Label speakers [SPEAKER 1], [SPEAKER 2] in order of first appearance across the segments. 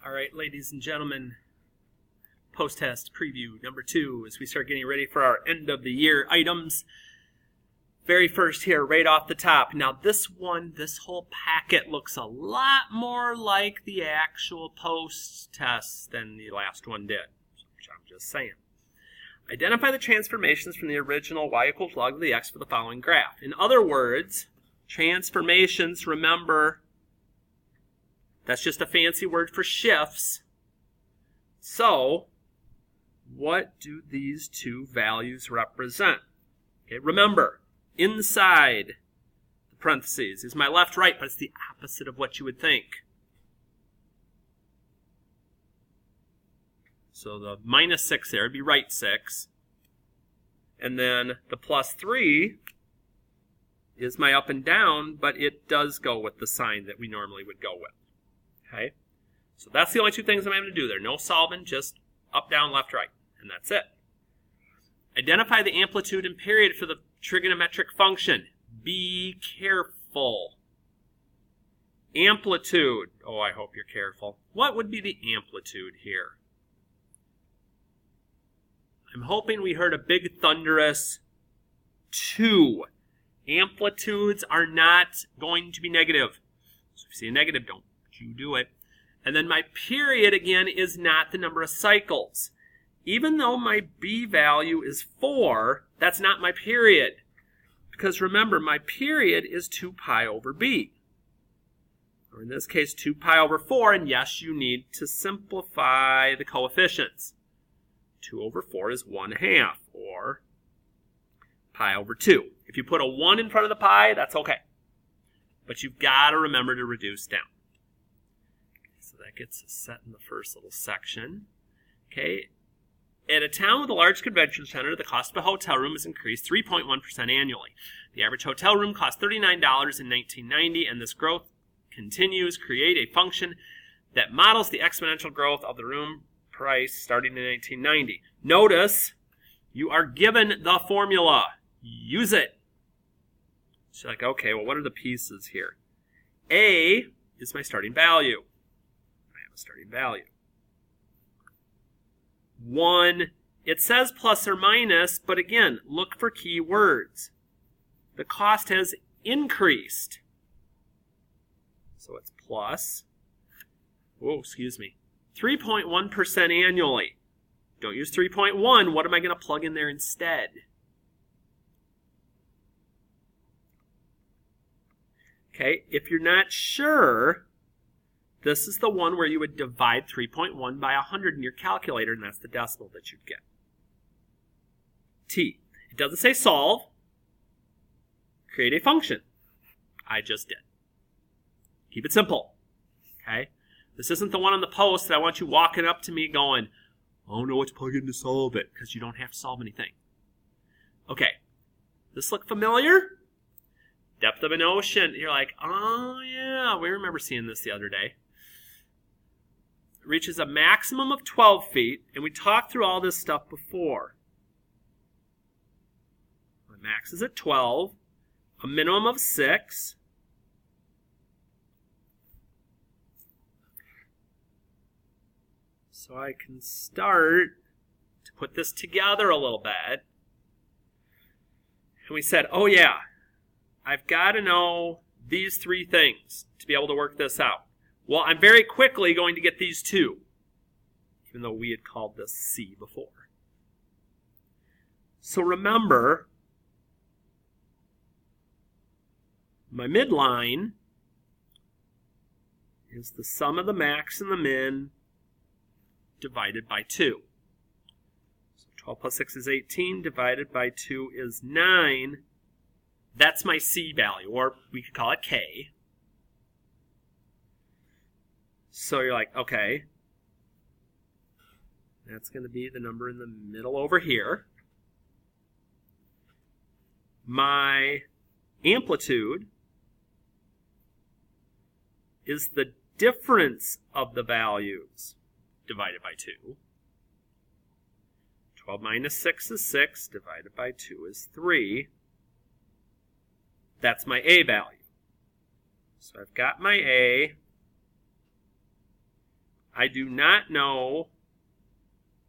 [SPEAKER 1] All right, ladies and gentlemen, post-test preview number 2 as we start getting ready for our end of the year items. Very first here, right off the top. Now this whole packet looks a lot more like the actual post-test than the last one did. Which I'm just saying. Identify the transformations from the original y equals log of the x for the following graph. In other words, transformations, remember, that's just a fancy word for shifts. So, what do these two values represent? Okay, remember, inside the parentheses is my left, right, but it's the opposite of what you would think. So the minus 6 there would be right 6. And then the plus 3 is my up and down, but it does go with the sign that we normally would go with. Okay? So that's the only two things I'm going to do there. No solving, just up, down, left, right. And that's it. Identify the amplitude and period for the trigonometric function. Be careful. Amplitude. Oh, I hope you're careful. What would be the amplitude here? I'm hoping we heard a big thunderous 2. Amplitudes are not going to be negative. So if you see a negative, don't you do it. And then my period, again, is not the number of cycles. Even though my b value is 4, that's not my period. Because remember, my period is 2 pi over b. Or in this case, 2 pi over 4. And yes, you need to simplify the coefficients. 2 over 4 is 1/2, or pi over 2. If you put a 1 in front of the pi, that's okay. But you've got to remember to reduce down. So that gets us set in the first little section. Okay. At a town with a large convention center, the cost of a hotel room has increased 3.1% annually. The average hotel room cost $39 in 1990, and this growth continues. Create a function that models the exponential growth of the room price starting in 1990. Notice, you are given the formula. Use it. So like, okay, well, what are the pieces here? A is my starting value. I have a starting value. 1, it says plus or minus, but again, look for key words. The cost has increased. So it's plus, 3.1% annually. Don't use 3.1. What am I going to plug in there instead? Okay, if you're not sure, this is the one where you would divide 3.1 by 100 in your calculator, and that's the decimal that you'd get. T. It doesn't say solve. Create a function. I just did. Keep it simple. Okay? This isn't the one on the post that I want you walking up to me going, I don't know what to plug in to solve it, because you don't have to solve anything. Okay. This look familiar? Depth of an ocean. You're like, oh yeah, we remember seeing this the other day. It reaches a maximum of 12 feet, and we talked through all this stuff before. My max is at 12, a minimum of 6. So I can start to put this together a little bit. And we said, oh yeah, I've got to know these 3 things to be able to work this out. Well, I'm very quickly going to get these 2, even though we had called this C before. So remember, my midline is the sum of the max and the min divided by 2. So 12 plus 6 is 18, divided by 2 is 9. That's my C value, or we could call it K. So you're like, okay, that's going to be the number in the middle over here. My amplitude is the difference of the values divided by 2. 12 minus 6 is 6, divided by 2 is 3. That's my A value. So I've got my A. I do not know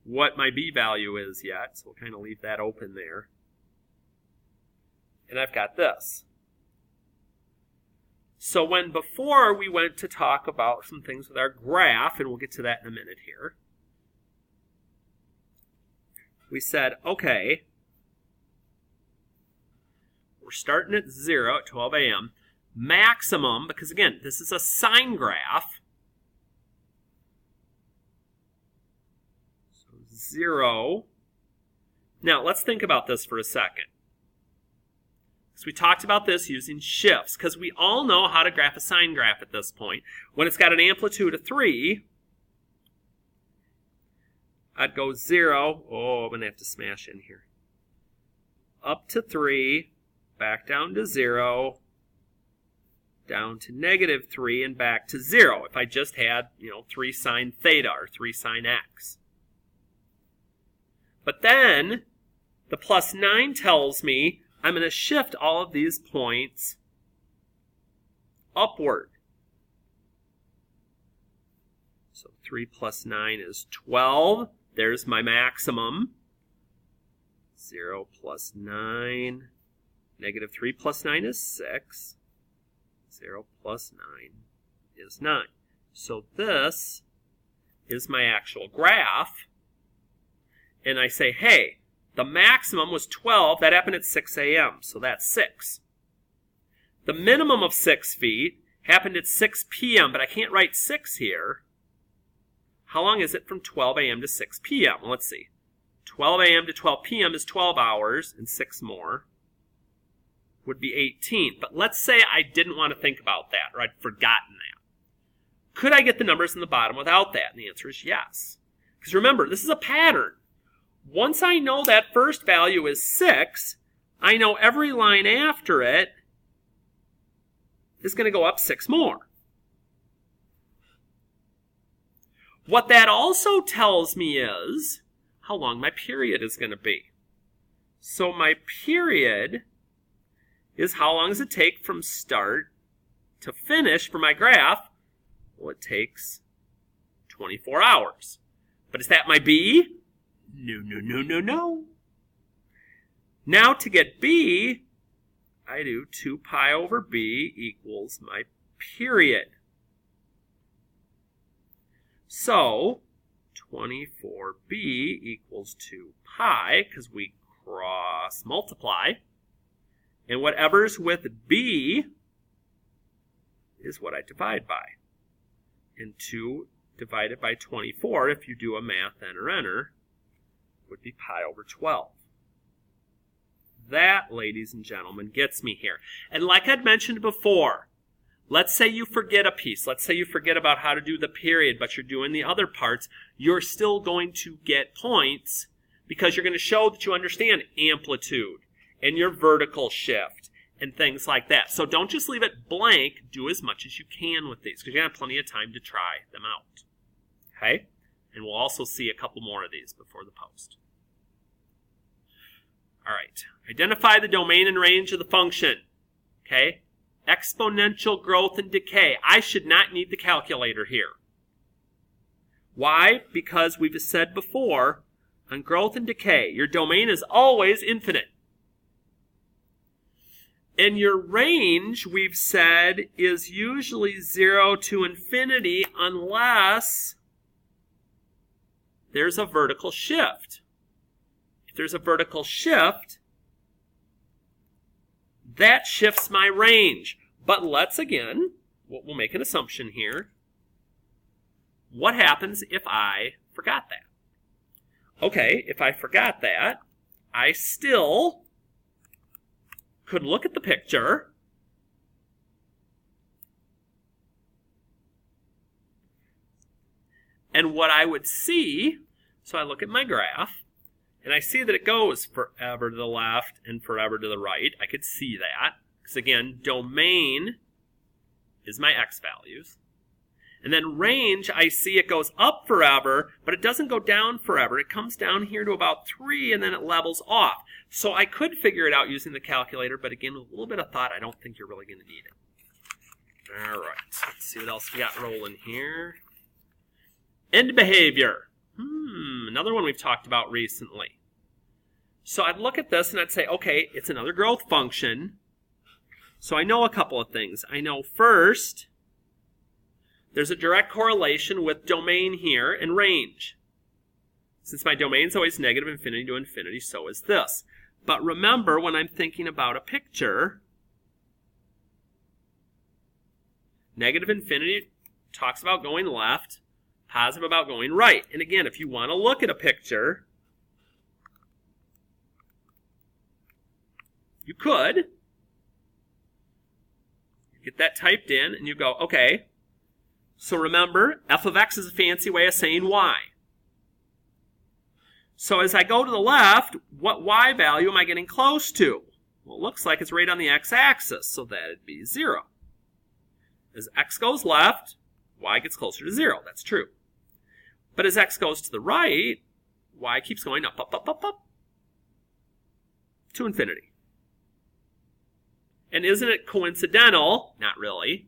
[SPEAKER 1] what my B value is yet, so we'll kind of leave that open there. And I've got this. So when before we went to talk about some things with our graph, and we'll get to that in a minute here, we said, okay, we're starting at 0 at 12 a.m. Maximum, because again, this is a sine graph. So 0. Now, let's think about this for a second. So we talked about this using shifts, because we all know how to graph a sine graph at this point. When it's got an amplitude of 3, I'd go 0. Oh, I'm going to have to smash in here. Up to 3, back down to 0, down to -3, and back to 0. If I just had, 3 sine theta or 3 sine x. But then the +9 tells me I'm going to shift all of these points upward. So 3 plus 9 is 12. There's my maximum. 0 plus 9. -3 plus 9 is 6. 0 plus 9 is 9. So this is my actual graph. And I say, hey, the maximum was 12. That happened at 6 a.m., so that's 6. The minimum of 6 feet happened at 6 p.m., but I can't write 6 here. How long is it from 12 a.m. to 6 p.m.? Well, let's see. 12 a.m. to 12 p.m. is 12 hours, and 6 more would be 18. But let's say I didn't want to think about that, or I'd forgotten that. Could I get the numbers in the bottom without that? And the answer is yes. Because remember, this is a pattern. Once I know that first value is 6, I know every line after it is going to go up 6 more. What that also tells me is how long my period is going to be. So my period is how long does it take from start to finish for my graph? Well, it takes 24 hours. But is that my B? No. Now to get B, I do 2 pi over B equals my period. So 24b equals 2 pi, because we cross multiply. And whatever's with B is what I divide by. And 2 divided by 24, if you do a math enter, would be pi over 12. That, ladies and gentlemen, gets me here. And like I'd mentioned before, let's say you forget a piece. Let's say you forget about how to do the period, but you're doing the other parts. You're still going to get points because you're going to show that you understand amplitude and your vertical shift and things like that. So don't just leave it blank. Do as much as you can with these because you have plenty of time to try them out. Okay? And we'll also see a couple more of these before the post. All right. Identify the domain and range of the function. Okay? Exponential growth and decay. I should not need the calculator here. Why? Because we've said before, on growth and decay, your domain is always infinite. And your range, we've said, is usually 0 to infinity unless there's a vertical shift. If there's a vertical shift, that shifts my range. But let's again, we'll make an assumption here. What happens if I forgot that? Okay, if I forgot that, I still could look at the picture and what I would see, so I look at my graph, and I see that it goes forever to the left and forever to the right. I could see that. Because again, domain is my x values. And then range, I see it goes up forever, but it doesn't go down forever. It comes down here to about 3, and then it levels off. So I could figure it out using the calculator, but again, with a little bit of thought, I don't think you're really going to need it. All right, let's see what else we got rolling here. End behavior. Another one we've talked about recently. So I'd look at this and I'd say, okay, it's another growth function. So I know a couple of things. I know first, there's a direct correlation with domain here and range. Since my domain is always negative infinity to infinity, so is this. But remember, when I'm thinking about a picture, negative infinity talks about going left, positive about going right. And again, if you want to look at a picture, you could. You get that typed in and you go, okay. So remember, f of x is a fancy way of saying y. So as I go to the left, what y value am I getting close to? Well, it looks like it's right on the x-axis, so that'd be 0. As x goes left, y gets closer to 0. That's true. But as x goes to the right, y keeps going up, up, up, up, up to infinity. And isn't it coincidental, not really,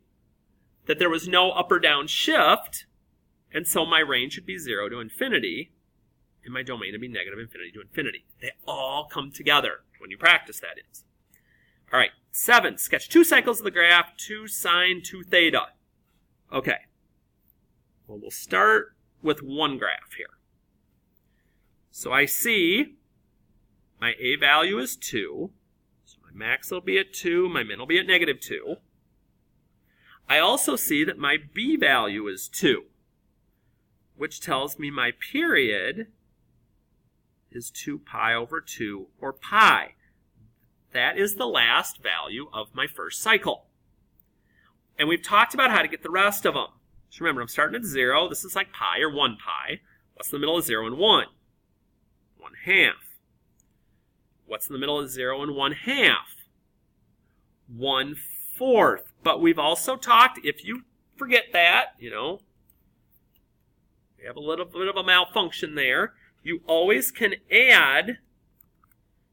[SPEAKER 1] that there was no up or down shift, and so my range should be 0 to infinity, and my domain would be negative infinity to infinity. They all come together when you practice, that is. All right, 7. Sketch 2 cycles of the graph, 2 sine, 2 theta. Okay. Well, we'll start with one graph here. So I see my a value is 2. So my max will be at 2. My min will be at negative 2. I also see that my b value is 2, which tells me my period is 2 pi over 2, or pi. That is the last value of my first cycle. And we've talked about how to get the rest of them. So remember, I'm starting at 0. This is like pi or 1 pi. What's in the middle of 0 and 1? 1/2. What's in the middle of 0 and 1/2? 1/4. But we've also talked, if you forget that, we have a little bit of a malfunction there. You always can add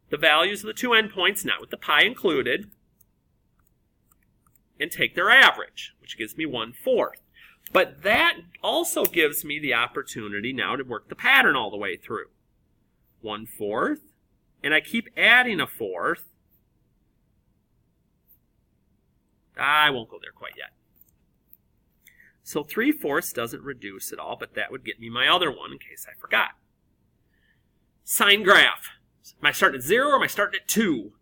[SPEAKER 1] the values of the two endpoints, not with the pi included, and take their average, which gives me 1/4. But that also gives me the opportunity now to work the pattern all the way through. 1/4, and I keep adding a 4th. I won't go there quite yet. So 3/4 doesn't reduce at all, but that would get me my other one in case I forgot. Sine graph. Am I starting at 0 or am I starting at 2?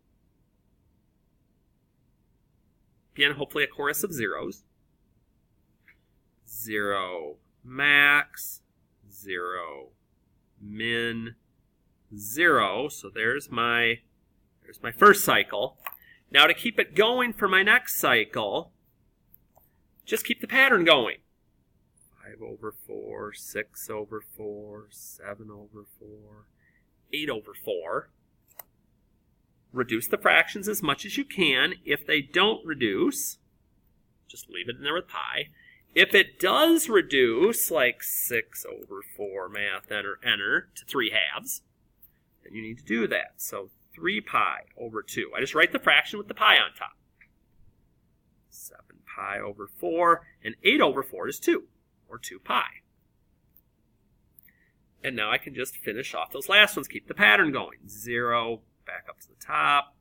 [SPEAKER 1] Again, hopefully a chorus of zeros. 0 max, 0 min, 0. So there's my first cycle. Now to keep it going for my next cycle, just keep the pattern going. 5/4, 6/4, 7/4, 8/4. Reduce the fractions as much as you can. If they don't reduce, just leave it in there with pi. If it does reduce, like 6/4, math, enter, to 3/2, then you need to do that. So 3 pi over 2. I just write the fraction with the pi on top. 7 pi over 4, and 8/4 is 2, or 2 pi. And now I can just finish off those last ones, keep the pattern going. 0, back up to the top,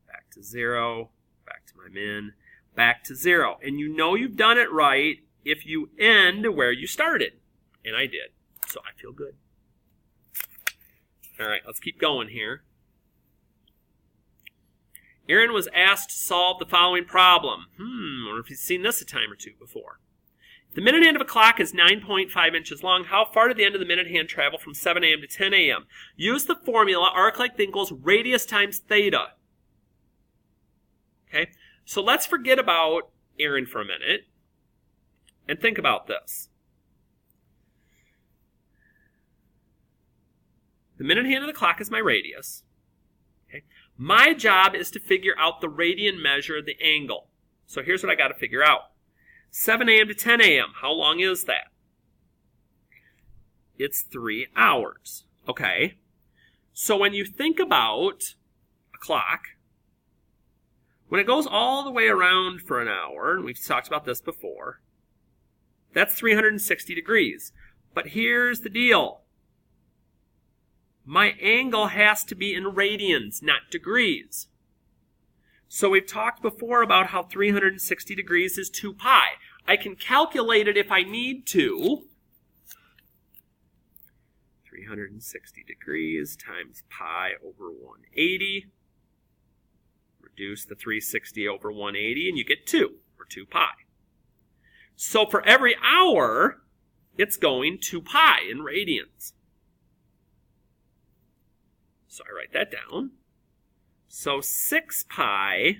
[SPEAKER 1] back to 0, back to my min, back to 0. And you know you've done it right if you end where you started. And I did, so I feel good. All right, let's keep going here. Aaron was asked to solve the following problem. I wonder if he's seen this a time or two before. If the minute hand of a clock is 9.5 inches long, how far did the end of the minute hand travel from 7 a.m. to 10 a.m.? Use the formula arc length equals radius times theta. Okay, so let's forget about Aaron for a minute and think about this. The minute hand of the clock is my radius. Okay. My job is to figure out the radian measure of the angle. So here's what I got to figure out. 7 a.m. to 10 a.m. How long is that? It's 3 hours. Okay. So when you think about a clock, when it goes all the way around for an hour, and we've talked about this before, that's 360 degrees. But here's the deal. My angle has to be in radians, not degrees. So we've talked before about how 360 degrees is 2 pi. I can calculate it if I need to. 360 degrees times pi over 180. Reduce the 360 over 180 and you get 2, or 2 pi. So for every hour, it's going 2 pi in radians. So I write that down. So 6 pi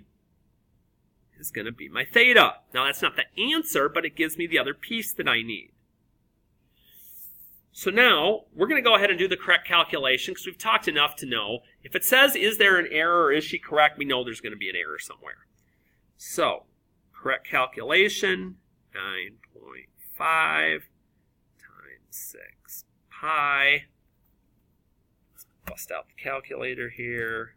[SPEAKER 1] is going to be my theta. Now that's not the answer, but it gives me the other piece that I need. So now we're going to go ahead and do the correct calculation because we've talked enough to know. If it says, is there an error or is she correct, we know there's going to be an error somewhere. So correct calculation, 9.5 times 6 pi. Let's bust out the calculator here.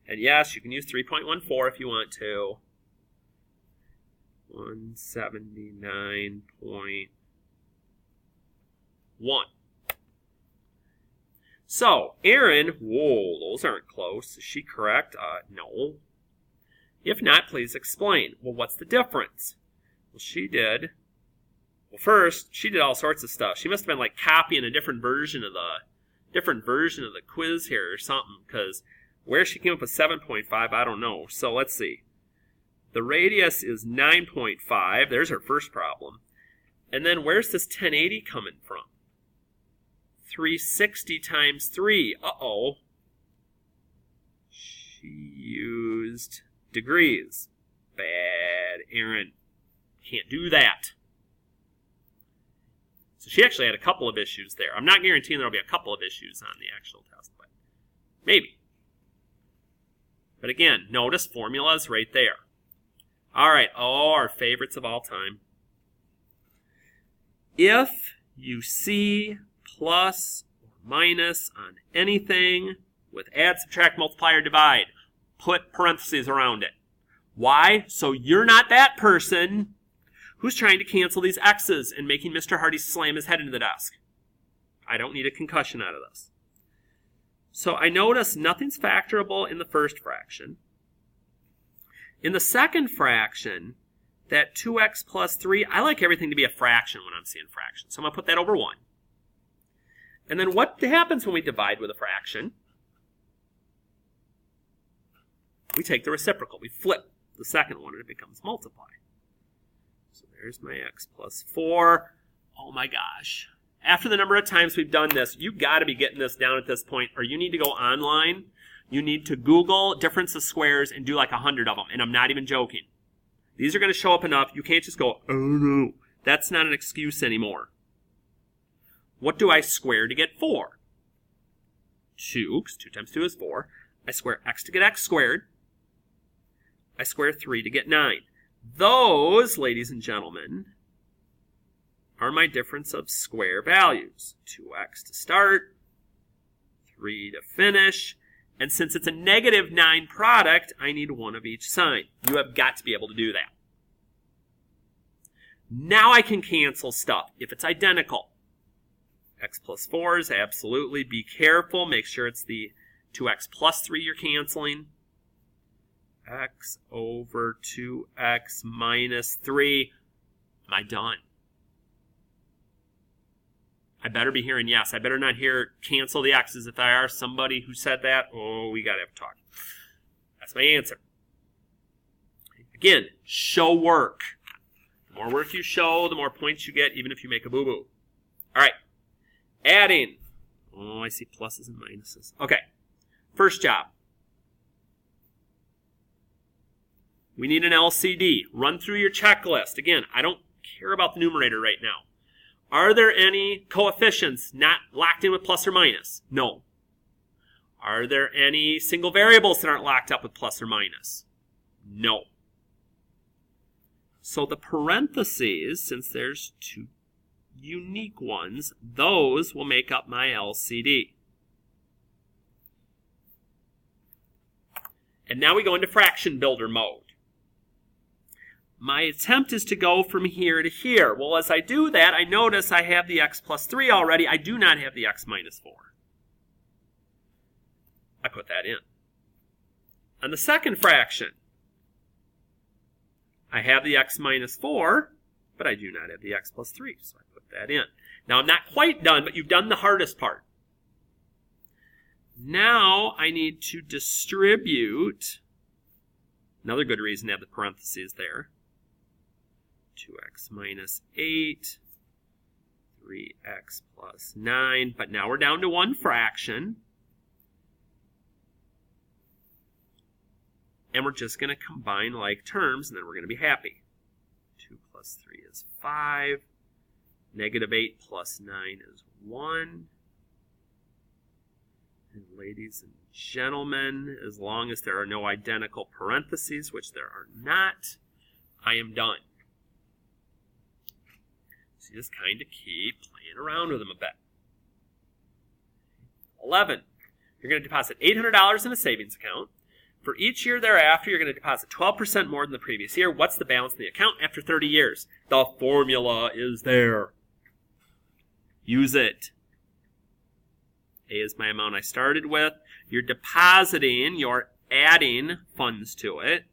[SPEAKER 1] And yes, you can use 3.14 if you want to. 179.1. So, Erin, whoa, those aren't close. Is she correct? No. If not, please explain. Well, what's the difference? Well, first, she did all sorts of stuff. She must have been like copying a different version of the quiz here or something, because where she came up with 7.5, I don't know. So let's see. The radius is 9.5. There's her first problem. And then where's this 1080 coming from? 360 times 3. Uh-oh. She used degrees. Bad, Erin. Can't do that. So she actually had a couple of issues there. I'm not guaranteeing there'll be a couple of issues on the actual test, but maybe. But again, notice formulas right there. All right, our favorites of all time. If you see plus or minus on anything with add, subtract, multiply, or divide, put parentheses around it. Why? So you're not that person who's trying to cancel these x's and making Mr. Harty slam his head into the desk. I don't need a concussion out of this. So I notice nothing's factorable in the first fraction. In the second fraction, that 2x plus 3, I like everything to be a fraction when I'm seeing fractions. So I'm going to put that over 1. And then what happens when we divide with a fraction? We take the reciprocal. We flip the second one and it becomes multiply. So there's my x plus 4. Oh my gosh. After the number of times we've done this, you've got to be getting this down at this point, or you need to go online. You need to Google difference of squares and do like 100 of them. And I'm not even joking. These are going to show up enough. You can't just go, oh no. That's not an excuse anymore. What do I square to get 4? 2, because 2 times 2 is 4. I square x to get x squared. I square 3 to get 9. Those, ladies and gentlemen, are my difference of square values. 2x to start, 3 to finish. And since it's a negative 9 product, I need one of each sign. You have got to be able to do that. Now I can cancel stuff if it's identical. X plus 4s, absolutely. Be careful. Make sure it's the 2x plus 3 you're canceling. X over 2x minus 3. Am I done? I better be hearing yes. I better not hear cancel the x's. If I are somebody who said that, oh, we got to have a talk. That's my answer. Again, show work. The more work you show, the more points you get, even if you make a boo-boo. All right. Adding. Oh, I see pluses and minuses. Okay. First job. We need an LCD. Run through your checklist. Again, I don't care about the numerator right now. Are there any coefficients not locked in with plus or minus? No. Are there any single variables that aren't locked up with plus or minus? No. So the parentheses, since there's two unique ones, those will make up my LCD. And now we go into fraction builder mode. my attempt is to go from here to here. Well, as I do that, I notice I have the x plus 3 already. I do not have the x minus 4. I put that in. On the second fraction, I have the x minus 4, but I do not have the x plus 3, so I put that in. Now, I'm not quite done, but you've done the hardest part. Now, I need to distribute, another good reason to have the parentheses there, 2x minus 8, 3x plus 9, but now we're down to one fraction. And we're just going to combine like terms, and then we're going to be happy. 2 plus 3 is 5. Negative 8 plus 9 is 1. And ladies and gentlemen, as long as there are no identical parentheses, which there are not, I am done. So you just kind of keep playing around with them a bit. 11. You're going to deposit $800 in a savings account. For each year thereafter, you're going to deposit 12% more than the previous year. What's the balance in the account after 30 years? The formula is there. Use it. A is my amount I started with. You're depositing, you're adding funds to it.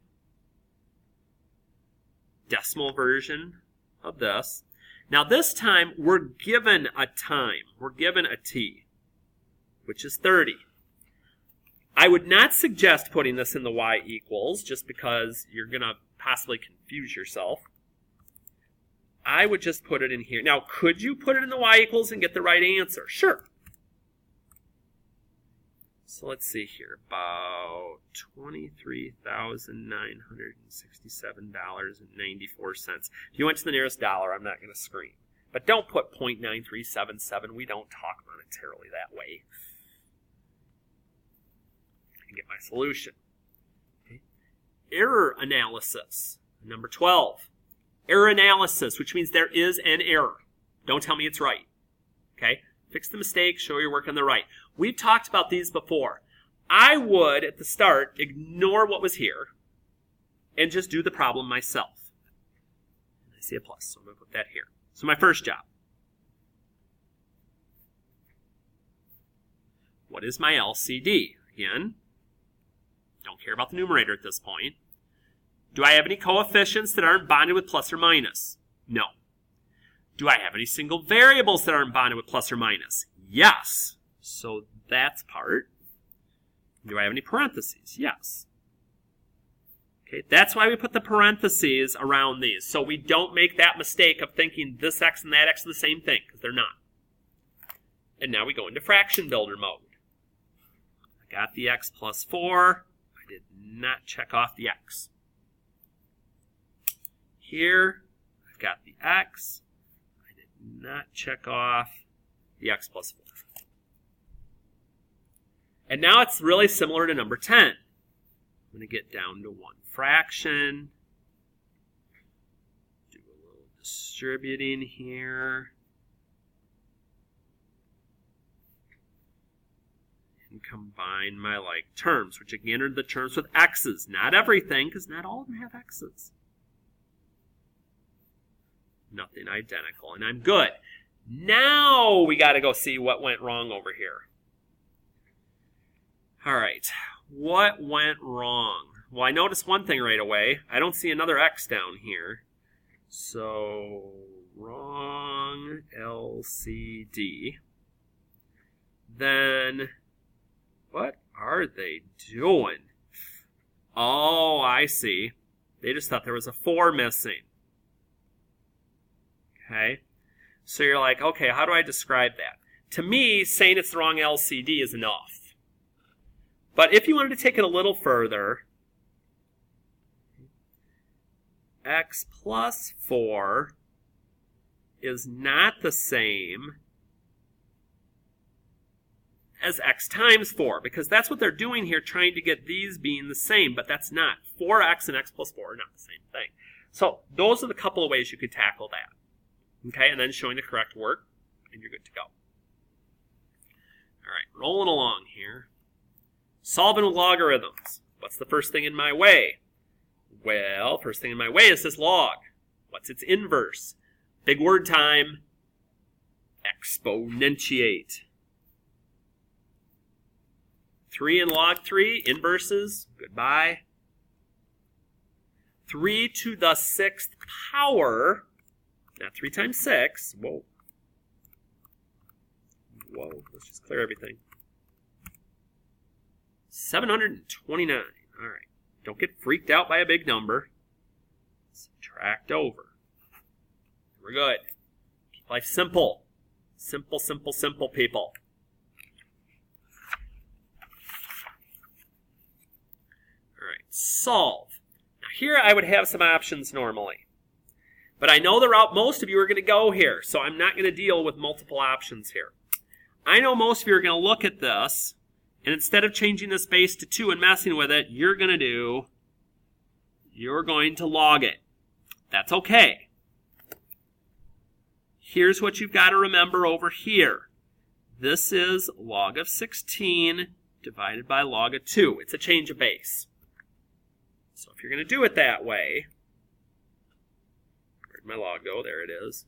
[SPEAKER 1] Decimal version of this. Now this time, we're given a time. We're given a t, which is 30. I would not suggest putting this in the y equals, just because you're going to possibly confuse yourself. I would just put it in here. Now, could you put it in the y equals and get the right answer? Sure. So let's see here. About $23,967.94. If you went to the nearest dollar, I'm not going to scream. But don't put 0.9377. We don't talk monetarily that way. And get my solution. Okay. Error analysis. Number 12. Error analysis, which means there is an error. Don't tell me it's right. Okay? Fix the mistake, show your work on the right. We've talked about these before. I would, at the start, ignore what was here and just do the problem myself. I see a plus, so I'm going to put that here. So my first job. What is my LCD? Again, don't care about the numerator at this point. Do I have any coefficients that aren't bonded with plus or minus? No. Do I have any single variables that aren't bonded with plus or minus? Yes. So that's part. Do I have any parentheses? Yes. Okay, that's why we put the parentheses around these. So we don't make that mistake of thinking this x and that x are the same thing, because they're not. And now we go into fraction builder mode. I got the x plus 4. I did not check off the x. Here, I've got the x. I did not check off the x plus 4. And now it's really similar to number 10. I'm going to get down to one fraction. Do a little distributing here. And combine my like terms, which again are the terms with x's. Not everything, because not all of them have x's. Nothing identical, and I'm good. Now we got to go see what went wrong over here. All right, what went wrong? Well, I noticed one thing right away. I don't see another x down here. So, wrong LCD. Then, what are they doing? Oh, I see. They just thought there was a 4 missing. Okay, so you're like, okay, how do I describe that? To me, saying it's the wrong LCD is enough. But if you wanted to take it a little further, x plus 4 is not the same as x times 4, because that's what they're doing here, trying to get these being the same, but that's not. 4x and x plus 4 are not the same thing. So those are the couple of ways you could tackle that. Okay, and then showing the correct work, and you're good to go. All right, rolling along here. Solving with logarithms. What's the first thing in my way? Well, first thing in my way is this log. What's its inverse? Big word time. Exponentiate. 3 and log 3, inverses, goodbye. 3 to the 6th power, not 3 times 6, whoa, let's just clear everything. 729, all right. Don't get freaked out by a big number. Subtract over. We're good. Keep life simple. Simple, simple, simple, people. All right, solve. Now here I would have some options normally. But I know the route most of you are going to go here, so I'm not going to deal with multiple options here. I know most of you are going to look at this, and instead of changing this base to 2 and messing with it, you're going to log it. That's okay. Here's what you've got to remember over here. This is log of 16 divided by log of 2. It's a change of base. So if you're going to do it that way, where'd my log go? There it is.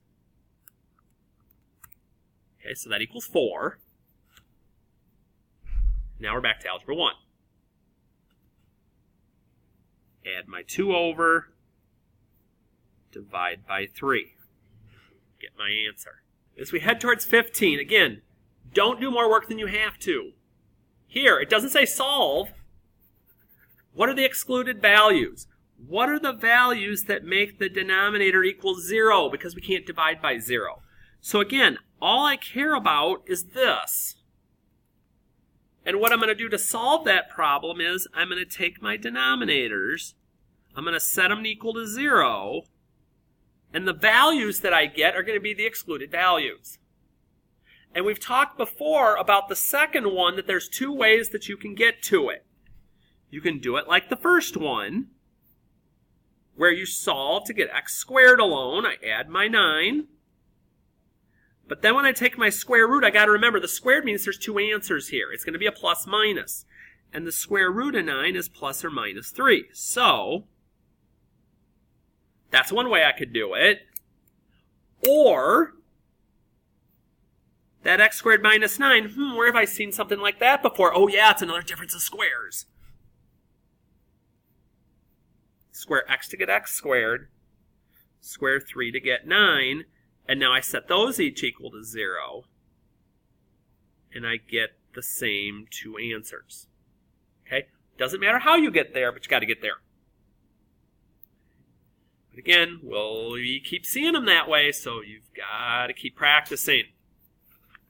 [SPEAKER 1] Okay, so that equals 4. Now we're back to algebra 1. Add my 2 over, divide by 3. Get my answer. As we head towards 15, again, don't do more work than you have to. Here, it doesn't say solve. What are the excluded values? What are the values that make the denominator equal 0? Because we can't divide by 0. So again, all I care about is this. And what I'm going to do to solve that problem is I'm going to take my denominators, I'm going to set them equal to 0, and the values that I get are going to be the excluded values. And we've talked before about the second one, that there's 2 ways that you can get to it. You can do it like the first one, where you solve to get x squared alone. I add my 9. But then when I take my square root, I got to remember the squared means there's 2 answers here. It's going to be a plus minus. And the square root of 9 is plus or minus 3. So that's one way I could do it. Or that x squared minus 9, where have I seen something like that before? Oh yeah, it's another difference of squares. Square x to get x squared, square 3 to get 9, and now I set those each equal to 0, and I get the same 2 answers. Okay? Doesn't matter how you get there, but you got to get there. But again, we keep seeing them that way, so you've got to keep practicing.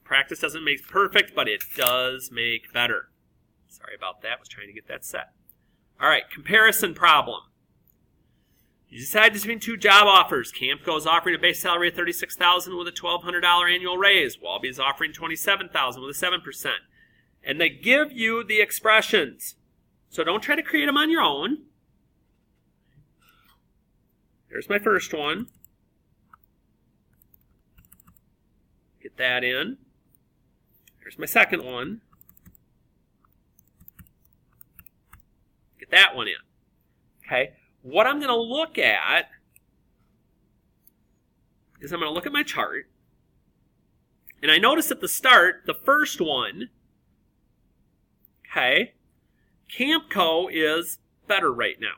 [SPEAKER 1] Practice doesn't make perfect, but it does make better. Sorry about that. I was trying to get that set. All right, comparison problem. You decide between 2 job offers. Campco is offering a base salary of $36,000 with a $1,200 annual raise. Walby is offering $27,000 with a 7%. And they give you the expressions. So don't try to create them on your own. Here's my first one. Get that in. Here's my second one. Get that one in. Okay. What I'm going to look at is I'm going to look at my chart. And I notice at the start, the first one, okay, Campco is better right now.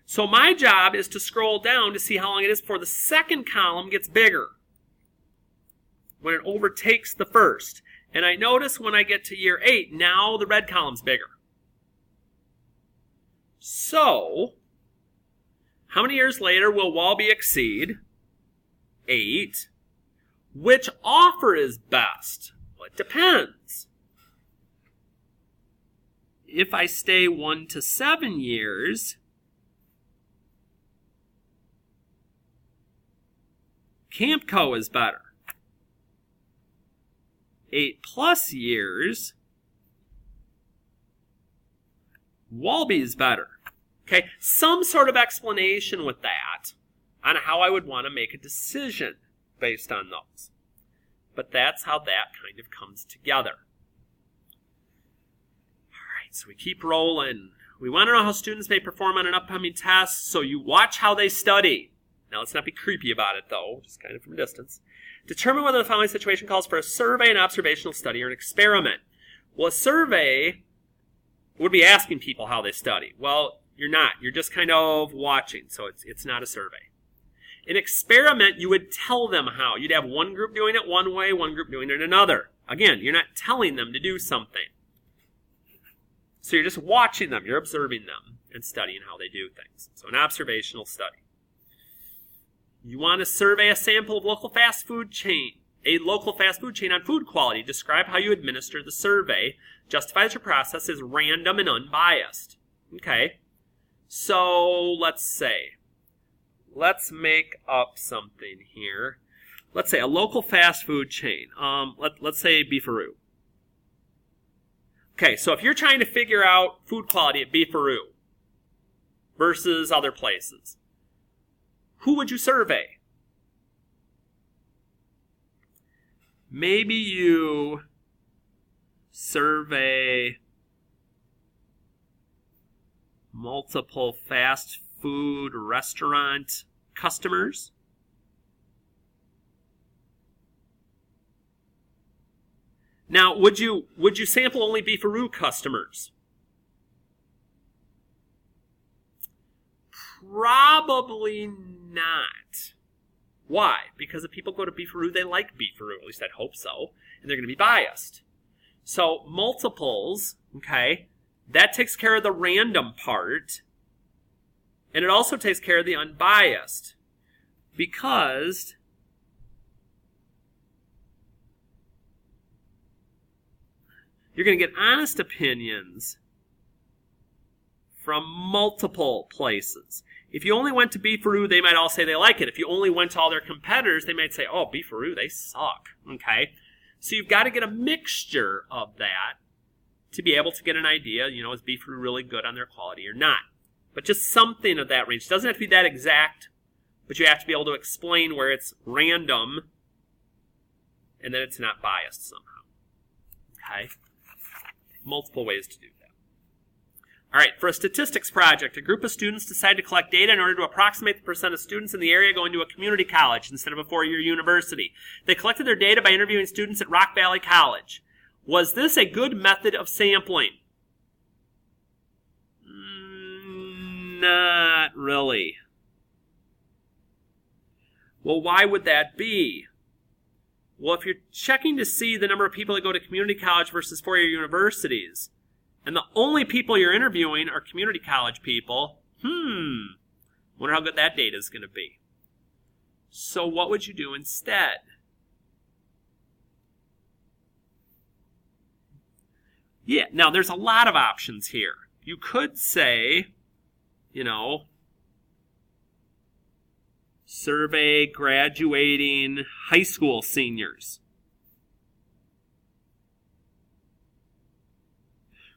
[SPEAKER 1] So my job is to scroll down to see how long it is before the second column gets bigger, when it overtakes the first. And I notice when I get to year 8, now the red column's bigger. So, how many years later will Walby exceed? 8. Which offer is best? Well, it depends. If I stay 1 to 7 years, Campco is better. 8+ years, Walby is better. Okay, some sort of explanation with that on how I would want to make a decision based on those. But that's how that kind of comes together. All right, so we keep rolling. We want to know how students may perform on an upcoming test, so you watch how they study. Now, let's not be creepy about it, though, just kind of from a distance. Determine whether the following situation calls for a survey, an observational study, or an experiment. Well, a survey would be asking people how they study. Well, you're not. You're just kind of watching, so it's not a survey. An experiment, you would tell them how. You'd have one group doing it one way, one group doing it another. Again, you're not telling them to do something. So you're just watching them. You're observing them and studying how they do things. So an observational study. You want to survey a sample of a local fast food chain on food quality. Describe how you administer the survey. Justify that your process is random and unbiased. Okay. So let's make up something here. Let's say a local fast food chain. Let's say Beefaroo. Okay, so if you're trying to figure out food quality at Beefaroo versus other places, who would you survey? Maybe you survey multiple fast food restaurant customers. Now, would you sample only Beefaroo customers? Probably not. Why? Because if people go to Beefaroo, they like Beefaroo. At least I'd hope so. And they're going to be biased. So multiples, okay, that takes care of the random part. And it also takes care of the unbiased. Because you're going to get honest opinions from multiple places. If you only went to Beefaroo, they might all say they like it. If you only went to all their competitors, they might say, oh, Beefaroo, they suck. Okay? So you've got to get a mixture of that to be able to get an idea, is Beefaroo really good on their quality or not? But just something of that range. It doesn't have to be that exact, but you have to be able to explain where it's random and that it's not biased somehow. Okay? Multiple ways to do that. All right, for a statistics project, a group of students decide to collect data in order to approximate the percent of students in the area going to a community college instead of a four-year university. They collected their data by interviewing students at Rock Valley College. Was this a good method of sampling? Not really. Well, why would that be? Well, if you're checking to see the number of people that go to community college versus four-year universities, and the only people you're interviewing are community college people, wonder how good that data is going to be. So what would you do instead? Yeah, now there's a lot of options here. You could say, survey graduating high school seniors.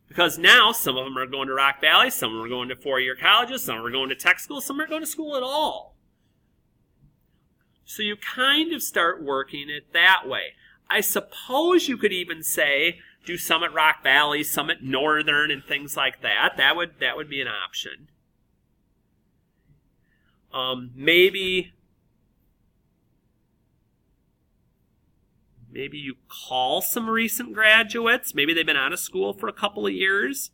[SPEAKER 1] Because now some of them are going to Rock Valley, some of them are going to four-year colleges, some are going to tech school, some are going to school at all. So you kind of start working it that way. I suppose you could even say, do some at Rock Valley, some at Northern, and things like that. That would be an option. Maybe you call some recent graduates. Maybe they've been out of school for a couple of years.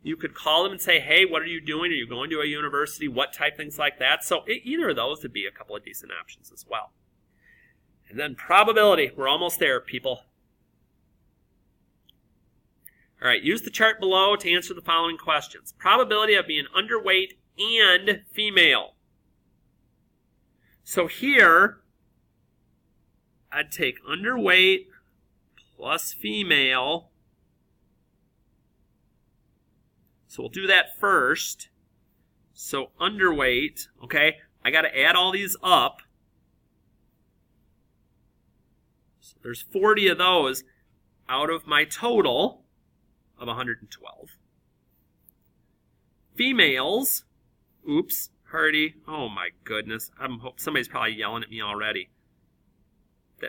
[SPEAKER 1] You could call them and say, hey, what are you doing? Are you going to a university? What type? Things like that. So either of those would be a couple of decent options as well. And then probability. We're almost there, people. All right, use the chart below to answer the following questions. Probability of being underweight and female. So here, I'd take underweight plus female. So we'll do that first. So underweight, okay, I got to add all these up. So there's 40 of those out of my total of 112. Females, oops, Harty, oh my goodness, I hope somebody's probably yelling at me already.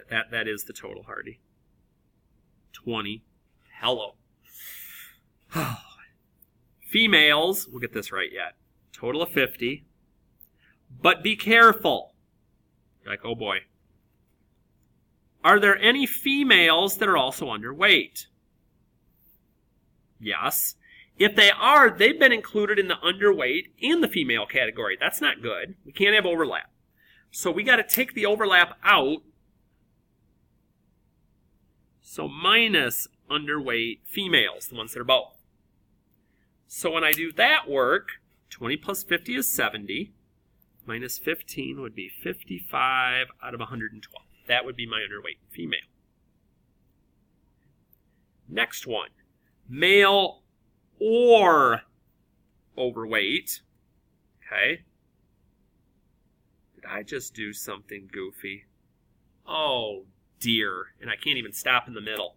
[SPEAKER 1] That is the total, Harty. 20. Hello. Females, we'll get this right yet. Total of 50. But be careful. You're like, oh boy. Are there any females that are also underweight? Yes. If they are, they've been included in the underweight and the female category. That's not good. We can't have overlap. So we got to take the overlap out. So minus underweight females, the ones that are both. So when I do that work, 20 plus 50 is 70. Minus 15 would be 55 out of 112. That would be my underweight female. Next one. Male or overweight. Okay. Did I just do something goofy? Oh dear. And I can't even stop in the middle.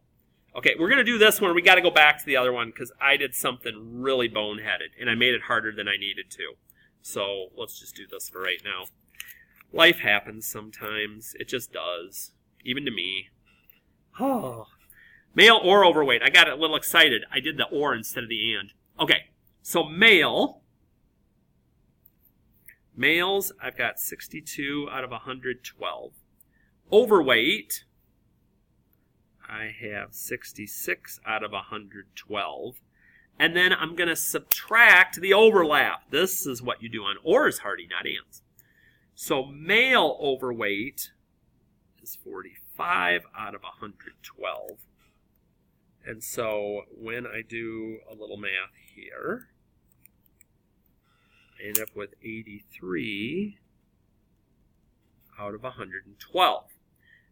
[SPEAKER 1] Okay, we're going to do this one. We got to go back to the other one because I did something really boneheaded and I made it harder than I needed to. So let's just do this for right now. Life happens sometimes. It just does. Even to me. Oh. Male or overweight. I got a little excited. I did the or instead of the and. Okay, so male. Males, I've got 62 out of 112. Overweight, I have 66 out of 112. And then I'm going to subtract the overlap. This is what you do on ors, Harty, not ands. So male overweight is 45 out of 112. And so when I do a little math here, I end up with 83 out of 112.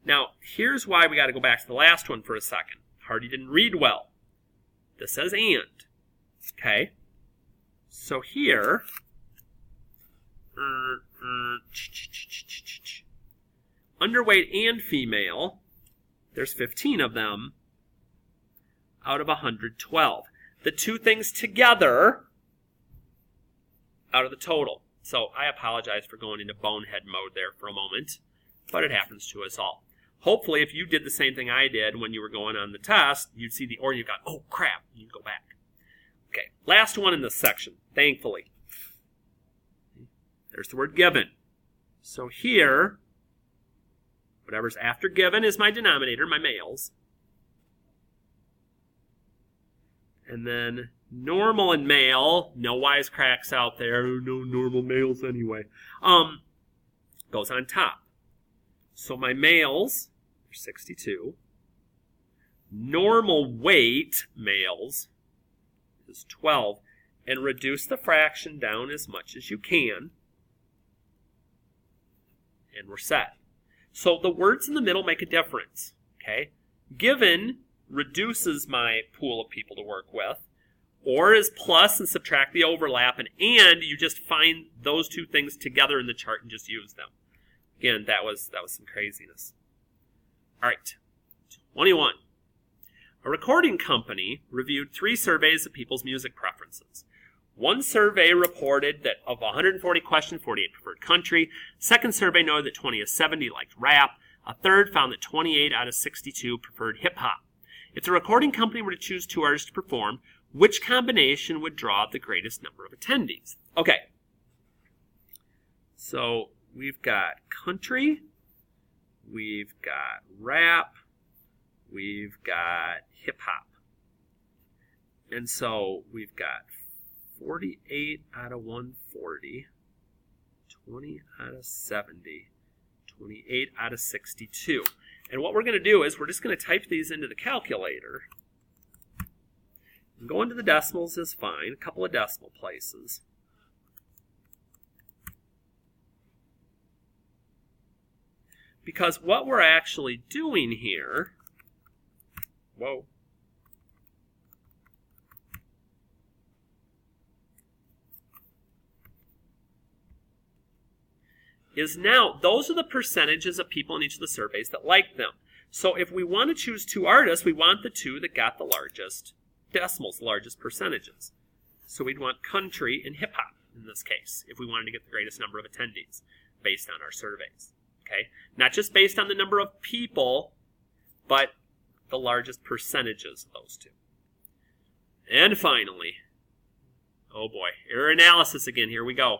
[SPEAKER 1] Now, here's why we got to go back to the last one for a second. Harty didn't read well. This says and. Okay? So here, underweight and female, there's 15 of them out of 112. The two things together out of the total. So I apologize for going into bonehead mode there for a moment, but it happens to us all. Hopefully, if you did the same thing I did when you were going on the test, you'd see the or, you got, oh crap, and you'd go back. Okay, last one in this section, thankfully. There's the word given. So here, whatever's after given is my denominator, my males. And then normal and male, no wisecracks out there, no normal males anyway, goes on top. So my males are 62. Normal weight males is 12. And reduce the fraction down as much as you can. And we're set. So the words in the middle make a difference. Okay? Given reduces my pool of people to work with. Or is plus and subtract the overlap. And you just find those two things together in the chart and just use them. Again, that was some craziness. All right, 21. A recording company reviewed 3 surveys of people's music preferences. One survey reported that of 140 questions, 48 preferred country. Second survey noted that 20 of 70 liked rap. A third found that 28 out of 62 preferred hip-hop. If the recording company were to choose 2 artists to perform, which combination would draw the greatest number of attendees? Okay. So we've got country, we've got rap, we've got hip-hop. And so we've got 48 out of 140, 20 out of 70, 28 out of 62. And what we're going to do is we're just going to type these into the calculator. And going to the decimals is fine, a couple of decimal places. Because what we're actually doing here, is now, those are the percentages of people in each of the surveys that like them. So if we want to choose 2 artists, we want the 2 that got the largest decimals, the largest percentages. So we'd want country and hip-hop in this case, if we wanted to get the greatest number of attendees based on our surveys. Okay? Not just based on the number of people, but the largest percentages of those 2. And finally, Oh boy, error analysis again. Here we go.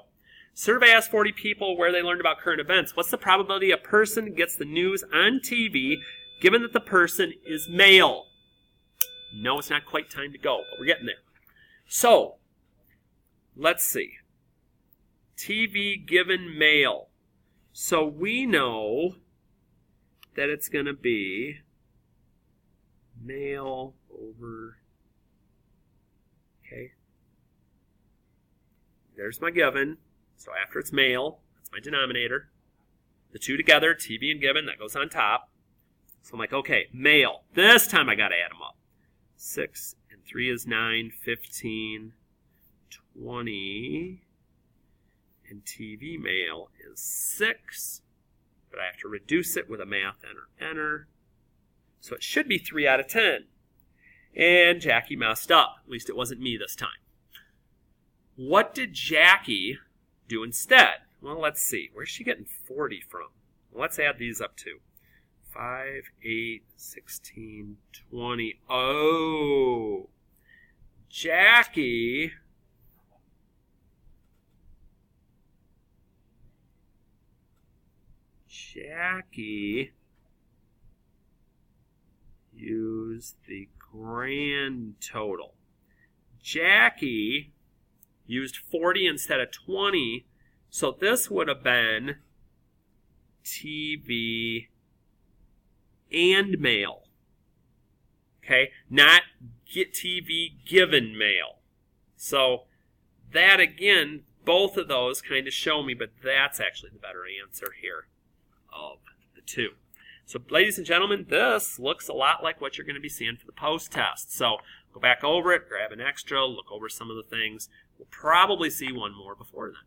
[SPEAKER 1] Survey asked 40 people where they learned about current events. What's the probability a person gets the news on TV given that the person is male? No, it's not quite time to go, but we're getting there. So, let's see. TV given male. So we know that it's going to be male over, okay. There's my given. So after it's male, that's my denominator. The two together, TV and given, that goes on top. So I'm like, okay, male. This time I got to add them up. 6 and 3 is 9, 15, 20. And TV male is 6. But I have to reduce it with a math enter. So it should be 3 out of 10. And Jackie messed up. At least it wasn't me this time. What did Jackie do instead? Well, let's see. Where's she getting 40 from? Well, let's add these up too. 5, 8, 16, 20. Oh! Jackie used the grand total. Jackie used 40 instead of 20, so this would have been TV and male. Okay, not get TV given male. So that again, both of those kind of show me, but that's actually the better answer here of the two. So ladies and gentlemen, this looks a lot like what you're going to be seeing for the post-test. So go back over it, grab an extra, look over some of the things. We'll probably see one more before then.